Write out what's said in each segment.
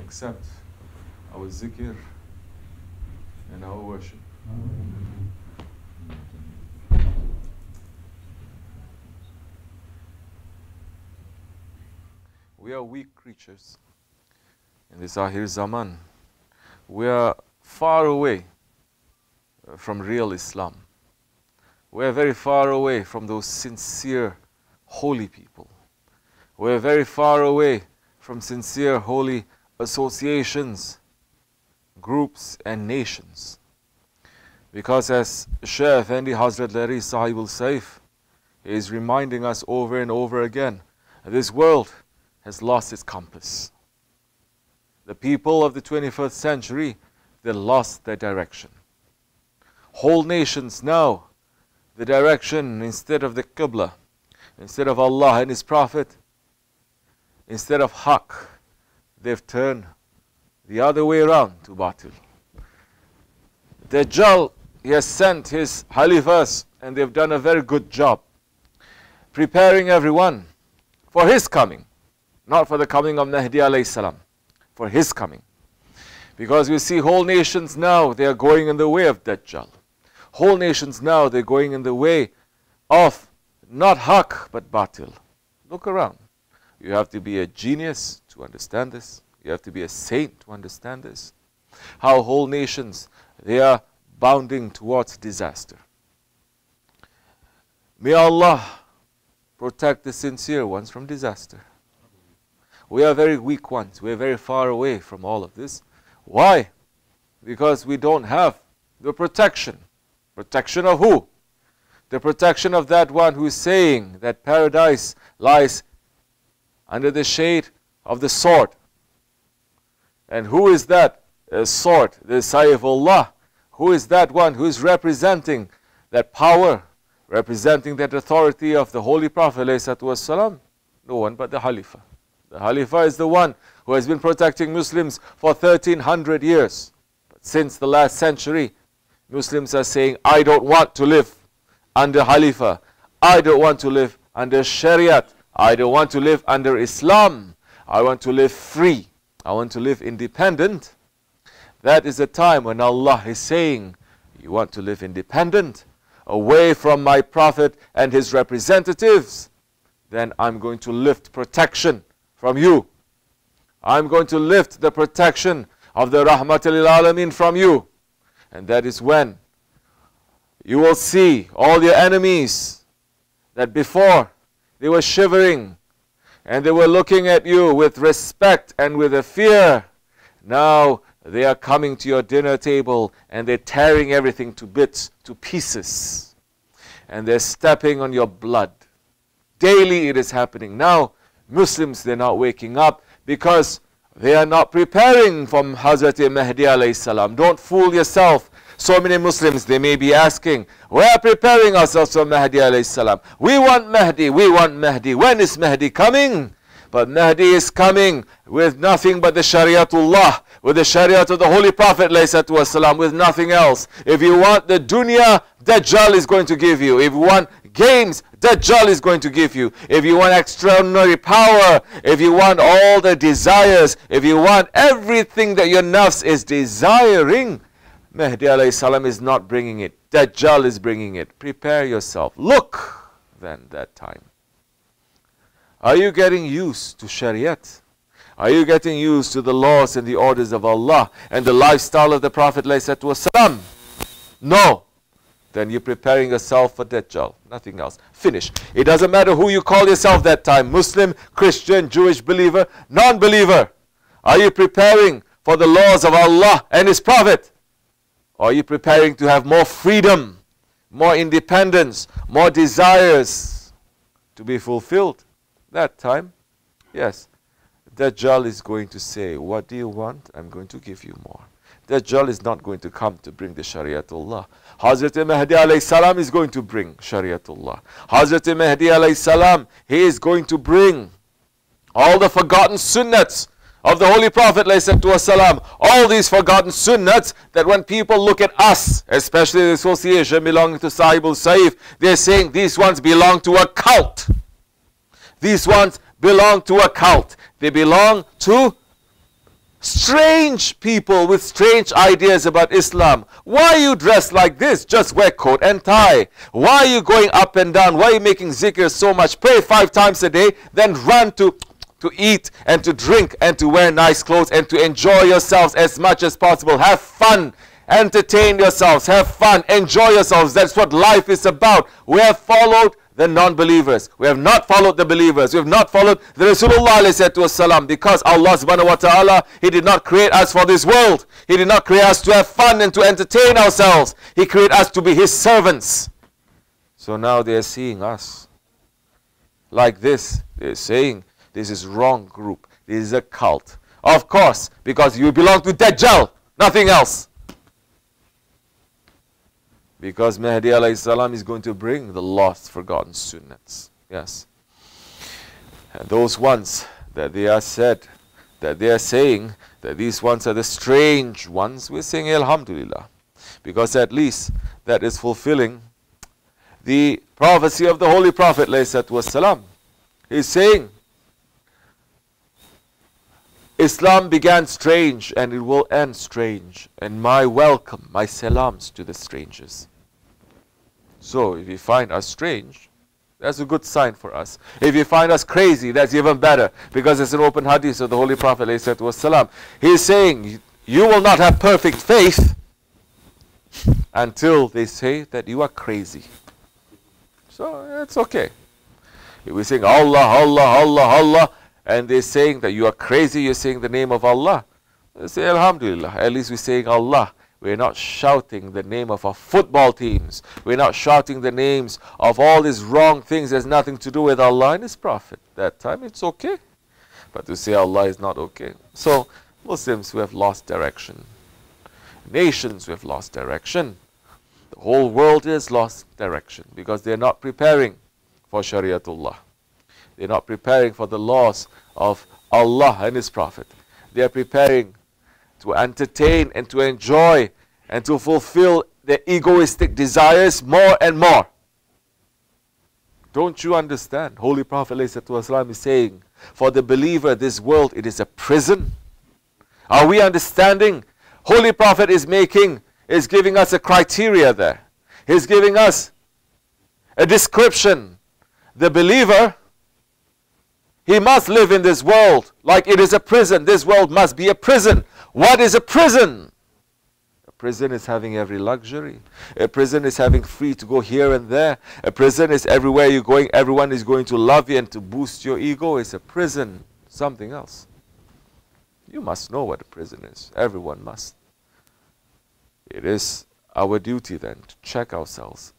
accept our zikr and our worship. We are weak creatures in this Akhir Zaman. We are far away from real Islam. We are very far away from those sincere, holy people. We are very far away from sincere, holy associations, groups and nations. Because as Shaykh Efendi Hazrat Lari Sahibul Saif is reminding us over and over again, this world has lost its compass. The people of the 21st century, they lost their direction. Whole nations now, the direction instead of the Qibla, instead of Allah and His Prophet, instead of Haqq, they've turned the other way around to Batil. Dajjal, he has sent his Khalifahs and they've done a very good job preparing everyone for his coming. Not for the coming of Mahdi alayhi salam, for his coming. Because we see whole nations now, they are going in the way of Dajjal. Whole nations now, they're going in the way of not Haqq, but Batil. Look around. You have to be a genius to understand this. You have to be a saint to understand this. How whole nations, they are bounding towards disaster. May Allah protect the sincere ones from disaster. We are very weak ones. We are very far away from all of this. Why? Because we don't have the protection. Protection of who? The protection of that one who is saying that paradise lies under the shade of the sword. And who is that sword? The Saif Allah. Who is that one who is representing that power, representing that authority of the Holy Prophet ﷺ? No one but the Khalifah. The Khalifah is the one who has been protecting Muslims for 1300 years. But since the last century, Muslims are saying, I don't want to live under Khalifah. I don't want to live under Shariat. I don't want to live under Islam. I want to live free. I want to live independent. That is the time when Allah is saying, you want to live independent, away from my Prophet and his representatives, then I'm going to lift protection from you. I'm going to lift the protection of the Rahmatul Lil Alameen from you. And that is when you will see all your enemies that before they were shivering and they were looking at you with respect and with a fear. Now they are coming to your dinner table and they're tearing everything to bits, to pieces. And they're stepping on your blood. Daily it is happening. Now Muslims, they're not waking up because they are not preparing from Hazrat Mahdi alayhi salam. Don't fool yourself. So many Muslims, they may be asking, we are preparing ourselves for Mahdi alayhi salam. We want Mahdi, we want Mahdi. When is Mahdi coming? But Mahdi is coming with nothing but the Shariatullah, with the Shariat of the Holy Prophet ﷺ, with nothing else. If you want the dunya, Dajjal is going to give you. If you want games, Dajjal is going to give you. If you want extraordinary power, if you want all the desires, if you want everything that your nafs is desiring, Mahdi alayhi salam is not bringing it. Dajjal is bringing it. Prepare yourself. Look then that time. Are you getting used to Shariat? Are you getting used to the laws and the orders of Allah and the lifestyle of the Prophet ﷺ? No. Then you're preparing yourself for Dajjal. Nothing else. Finish. It doesn't matter who you call yourself that time. Muslim, Christian, Jewish believer, non-believer. Are you preparing for the laws of Allah and His Prophet? Or are you preparing to have more freedom, more independence, more desires to be fulfilled? That time, yes, Dajjal is going to say, what do you want? I'm going to give you more. Dajjal is not going to come to bring the Shariatullah. Hazrat Mahdi alayhi salam is going to bring Shariatullah. Hazrat Mahdi alayhi salam, he is going to bring all the forgotten sunnats of the Holy Prophet ﷺ, all these forgotten sunnats that when people look at us, especially the association belonging to Sahibul Saif, they're saying these ones belong to a cult. These ones belong to a cult. They belong to strange people with strange ideas about Islam. Why are you dressed like this? Just wear coat and tie. Why are you going up and down? Why are you making zikr so much? Pray 5 times a day, then run to eat and to drink and to wear nice clothes and to enjoy yourselves as much as possible. Have fun. Entertain yourselves. Have fun. Enjoy yourselves. That's what life is about. We have followed the non-believers. We have not followed the believers. We have not followed the Rasulullah because Allah subhanahu wa ta'ala, He did not create us for this world. He did not create us to have fun and to entertain ourselves. He created us to be His servants. So now they are seeing us like this. They are saying, this is wrong group. This is a cult. Of course, because you belong to Dajjal, nothing else. Because Mahdi alayhi salam is going to bring the lost, forgotten sunnats. Yes. And those ones that they are said, that they are saying that these ones are the strange ones, we're saying Alhamdulillah. Because at least that is fulfilling the prophecy of the Holy Prophet ﷺ. He's saying, Islam began strange and it will end strange. And my welcome, my salams to the strangers. So if you find us strange, that's a good sign for us. If you find us crazy, that's even better. Because it's an open hadith of the Holy Prophet ﷺ. He's saying, you will not have perfect faith until they say that you are crazy. So it's okay. If we sing Allah, Allah, Allah, Allah, and they're saying that you are crazy, you're saying the name of Allah, they say Alhamdulillah, at least we're saying Allah. We're not shouting the name of our football teams. We're not shouting the names of all these wrong things that has nothing to do with Allah and His Prophet. That time it's okay. But to say Allah is not okay. So Muslims who have lost direction. Nations who have lost direction. The whole world has lost direction because they're not preparing for Shariatullah. They're not preparing for the laws of Allah and His Prophet. They are preparing to entertain and to enjoy and to fulfill their egoistic desires more and more. Don't you understand? Holy Prophet ﷺ is saying, for the believer, this world, it is a prison. Are we understanding? Holy Prophet is giving us a criteria there. He's giving us a description. The believer, he must live in this world like it is a prison. This world must be a prison. What is a prison? A prison is having every luxury. A prison is having free to go here and there. A prison is everywhere you're going, everyone is going to love you and to boost your ego. It's a prison. Something else. You must know what a prison is. Everyone must. It is our duty then to check ourselves.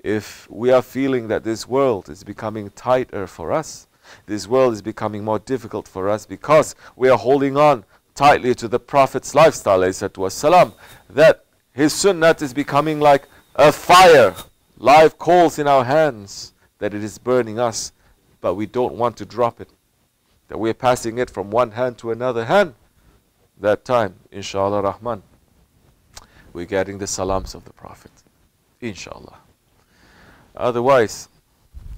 If we are feeling that this world is becoming tighter for us, this world is becoming more difficult for us because we are holding on tightly to the Prophet's lifestyle, ﷺ, that his sunnat is becoming like a fire, live coals in our hands, that it is burning us, but we don't want to drop it, that we are passing it from one hand to another hand. That time, inshallah Rahman, we're getting the salams of the Prophet, inshallah. Otherwise,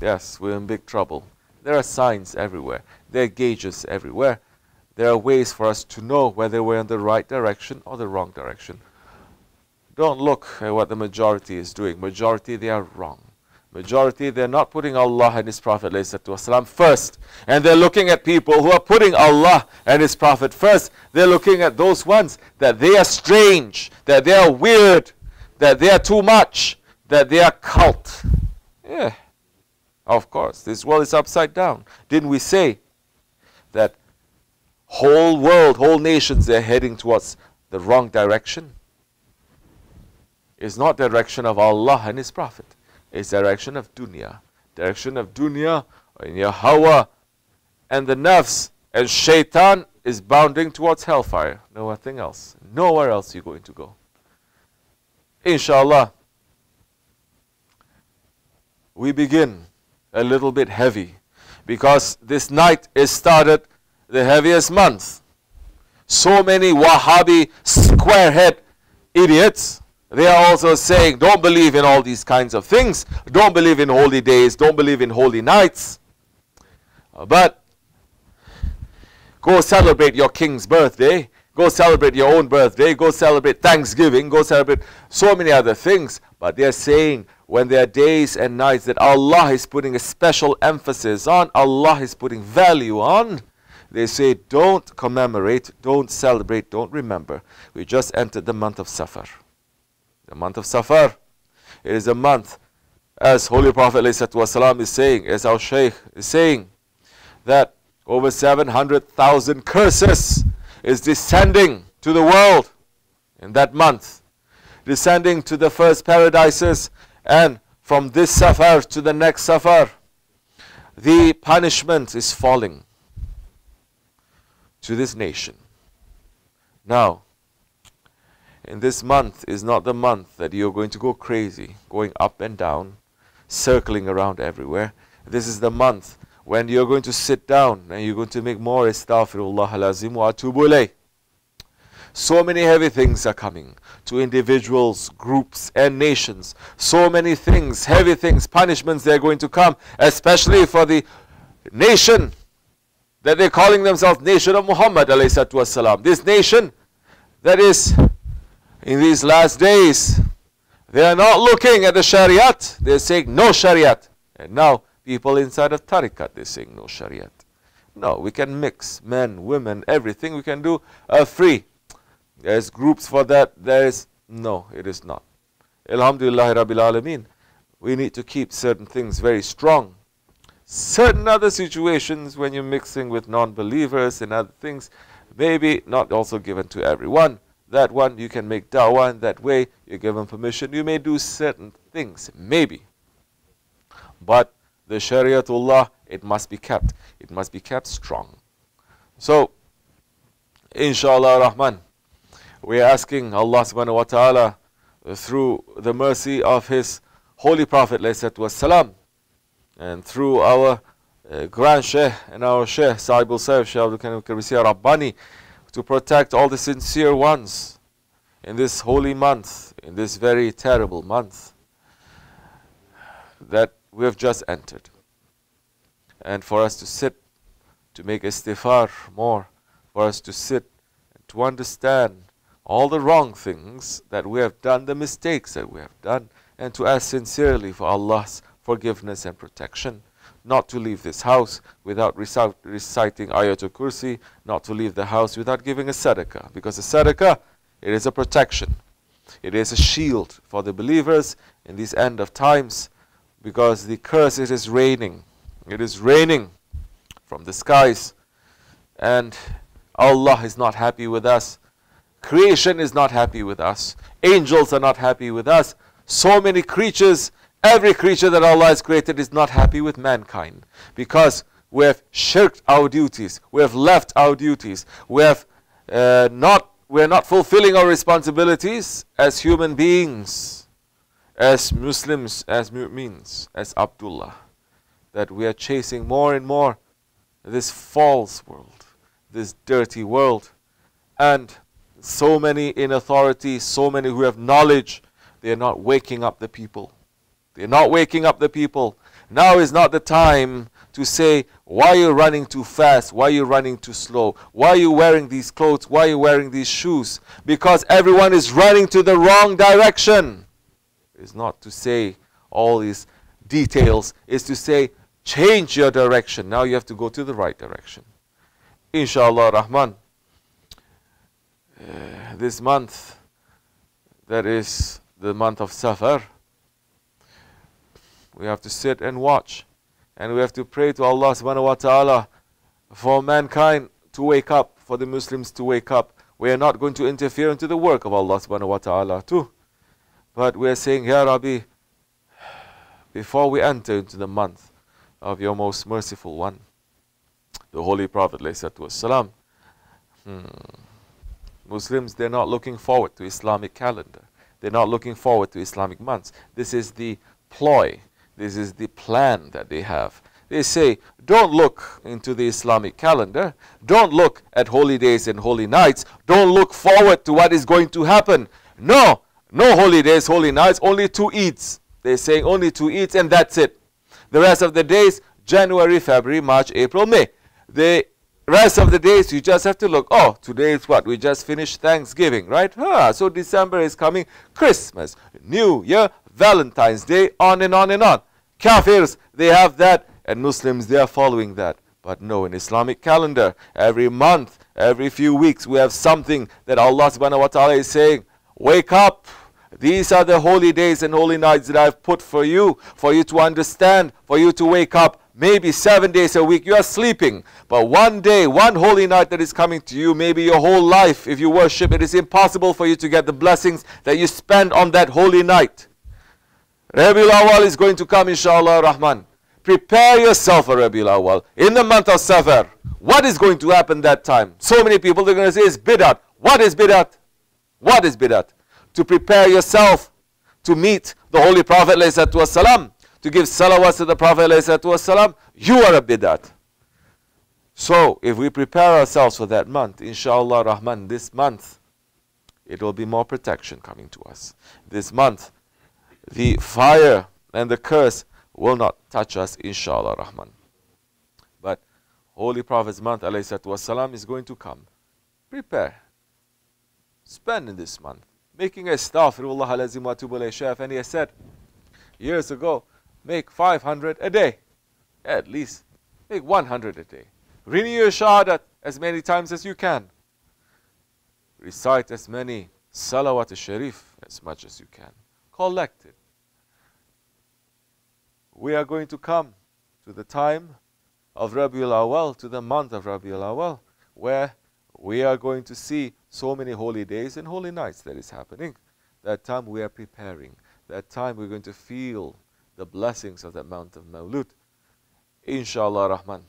yes, we're in big trouble. There are signs everywhere. There are gauges everywhere. There are ways for us to know whether we're in the right direction or the wrong direction. Don't look at what the majority is doing. Majority, they are wrong. Majority, they're not putting Allah and His Prophet ﷺ first. And they're looking at people who are putting Allah and His Prophet first. They're looking at those ones that they are strange, that they are weird, that they are too much, that they are cult. Yeah, of course, this world is upside down. Didn't we say that whole world, whole nations, they're heading towards the wrong direction? It's not direction of Allah and His Prophet. It's direction of dunya. Direction of dunya, and your hawa, and the nafs, and shaitan is bounding towards hellfire. Nothing else. Nowhere else you're going to go. Inshallah, we begin a little bit heavy because this night is started the heaviest month. So many Wahhabi squarehead idiots, they are also saying, don't believe in all these kinds of things. Don't believe in holy days. Don't believe in holy nights. But Go celebrate your king's birthday. Go celebrate your own birthday. Go celebrate Thanksgiving. Go celebrate so many other things. But they are saying when there are days and nights that Allah is putting a special emphasis on, Allah is putting value on, they say don't commemorate, don't celebrate, don't remember. We just entered the month of Safar. The month of Safar. It is a month, as Holy Prophet ﷺ is saying, as our Shaykh is saying, that over 700,000 curses is descending to the world in that month, descending to the first paradises, and from this Safar to the next Safar, the punishment is falling to this nation. Now, in this month is not the month that you're going to go crazy, going up and down, circling around everywhere. This is the month when you're going to sit down and you're going to make more astaghfirullah al-azim wa atubu ilayh. So many heavy things are coming to individuals, groups and nations. So many things, heavy things, punishments they're going to come, especially for the nation that they're calling themselves Nation of Muhammad alayhi wasalam. This nation that is in these last days, they are not looking at the Shariat. They're saying no Shariat. And now people inside of Tariqat, they're saying no Shariat. No, we can mix men, women, everything we can do free. There's groups for that. There is no, it is not. Alhamdulillah Rabbil Alameen. We need to keep certain things very strong. Certain other situations when you're mixing with non-believers and other things, maybe not also given to everyone. That one you can make da'wah in that way, you're given permission. You may do certain things, maybe. But the Shariatullah, it must be kept. It must be kept strong. So, inshallah Rahman, we are asking Allah subhanahu wa ta'ala through the mercy of His Holy Prophet ﷺ, and through our Grand Shaykh and our Shaykh Sahibul Saif, Shaykh Abdulkerim Kibrisi Rabbani, to protect all the sincere ones in this holy month, in this very terrible month that we have just entered. And for us to sit, to make istighfar more, for us to sit and to understand all the wrong things that we have done, the mistakes that we have done, and to ask sincerely for Allah's forgiveness and protection, not to leave this house without reciting Ayatul Kursi, not to leave the house without giving a sadaqah, because a sadaqah, it is a protection, it is a shield for the believers in these end of times, because the curse, it is raining from the skies, and Allah is not happy with us. Creation is not happy with us. Angels are not happy with us. So many creatures, every creature that Allah has created is not happy with mankind, because we have shirked our duties, we have left our duties, we are not fulfilling our responsibilities as human beings, as Muslims, as mu'mins, as Abdullah, that we are chasing more and more this false world, this dirty world, and so many in authority, so many who have knowledge, they are not waking up the people. They are not waking up the people. Now is not the time to say, why are you running too fast? Why are you running too slow? Why are you wearing these clothes? Why are you wearing these shoes? Because everyone is running to the wrong direction. It's not to say all these details. It's to say, change your direction. Now you have to go to the right direction. Inshallah Rahman. This month, that is the month of Safar, we have to sit and watch, and we have to pray to Allah subhanahu wa ta'ala for mankind to wake up, for the Muslims to wake up. We are not going to interfere into the work of Allah subhanahu wa ta'ala too, but we are saying, Ya Rabbi, before we enter into the month of your most merciful one, the Holy Prophet ﷺ, Muslims, they're not looking forward to Islamic calendar. They're not looking forward to Islamic months. This is the ploy. This is the plan that they have. They say, don't look into the Islamic calendar. Don't look at holy days and holy nights. Don't look forward to what is going to happen. No, no holy days, holy nights, only 2 Eids. They're saying only 2 Eids and that's it. The rest of the days, January, February, March, April, May. They rest of the days, you just have to look. Oh, today is what? We just finished Thanksgiving, right? So December is coming. Christmas, New Year, Valentine's Day, on and on and on. Kafirs, they have that, and Muslims, they are following that. But no, in Islamic calendar, every month, every few weeks, we have something that Allah subhanahu wa ta'ala is saying, wake up. These are the holy days and holy nights that I've put for you to understand, for you to wake up. Maybe 7 days a week you are sleeping, but one day, one holy night that is coming to you, maybe your whole life, if you worship, it is impossible for you to get the blessings that you spend on that holy night. Rabiul Awwal is going to come, inshallah Rahman. Prepare yourself for Rabiul Awwal. In the month of Safar, what is going to happen that time? So many people, they're going to say it's bid'at. What is bid'at? What is bid'at? To prepare yourself to meet the Holy Prophet ﷺ, to give salawat to the Prophet ﷺ, you are a bid'at. So, if we prepare ourselves for that month, inshallah Rahman, this month, it will be more protection coming to us. This month, the fire and the curse will not touch us, inshallah Rahman. But Holy Prophet's month, ﷺ, is going to come. Prepare. Spend in this month. Making astaghfirullah alazim wa atubu ilayh. Shaykh Efendi has said years ago, make 500 a day. At least make 100 a day. Renew your shahadat as many times as you can. Recite as many salawat al-sharif as much as you can. Collect it. We are going to come to the time of Rabiul Awwal, to the month of Rabiul Awwal, where we are going to see so many holy days and holy nights that is happening. That time we are preparing. That time we're going to feel the blessings of that month of Mawlud. Inshallah Rahman.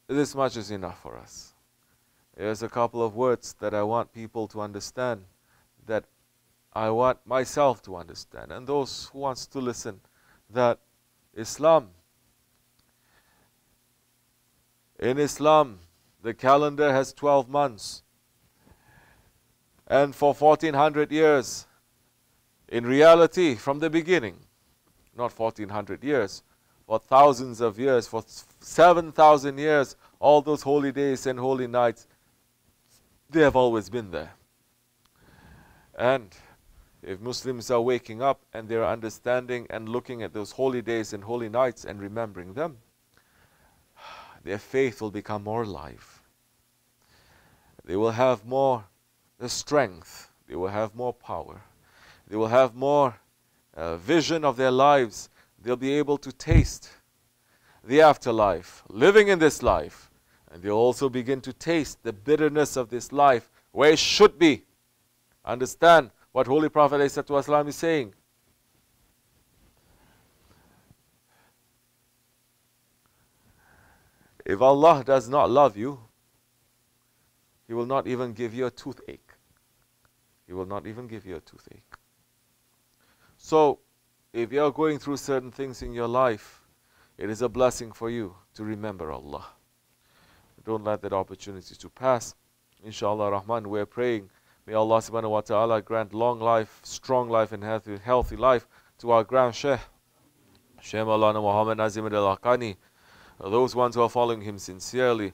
This much is enough for us. There's a couple of words that I want people to understand, that I want myself to understand, and those who wants to listen, that in Islam, the calendar has 12 months. And for 1400 years, in reality, from the beginning, not 1400 years, for thousands of years, for 7,000 years, all those holy days and holy nights, they have always been there. And if Muslims are waking up and they're understanding and looking at those holy days and holy nights and remembering them, their faith will become more alive. They will have more strength. They will have more power. They will have more vision of their lives. They'll be able to taste the afterlife, living in this life. And they'll also begin to taste the bitterness of this life, where it should be. Understand what Holy Prophet ﷺ is saying. If Allah does not love you, He will not even give you a toothache. He will not even give you a toothache. So, if you are going through certain things in your life, it is a blessing for you to remember Allah. Don't let that opportunity to pass. Inshallah Rahman, we are praying. May Allah subhanahu wa ta'ala grant long life, strong life, and healthy life to our grand Shaykh, Shaykh Maulana Muhammad Nazim al-Hakkani, those ones who are following him sincerely.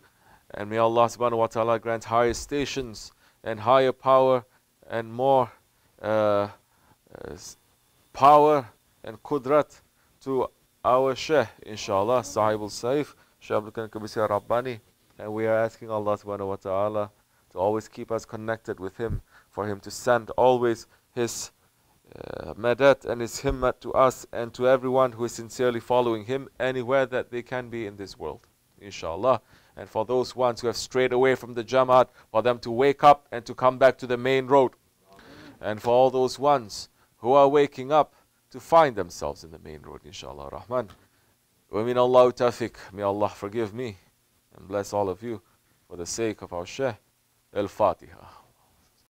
And may Allah subhanahu wa ta'ala grant higher stations and higher power and more power and qudrat to our Shaykh, inshallah, Sahibul Saif, Shaykh Abdulkerim Kibrisi Rabbani. And we are asking Allah subhanahu wa ta'ala to always keep us connected with Him, for Him to send always His madat and His himmat to us and to everyone who is sincerely following Him anywhere that they can be in this world, inshallah. And for those ones who have strayed away from the Jamaat, for them to wake up and to come back to the main road. And for all those ones who are waking up to find themselves in the main road, inshallah Rahman. Wa min Allahu tawfiq. May Allah forgive me and bless all of you for the sake of our Shaykh. Al-Fatiha.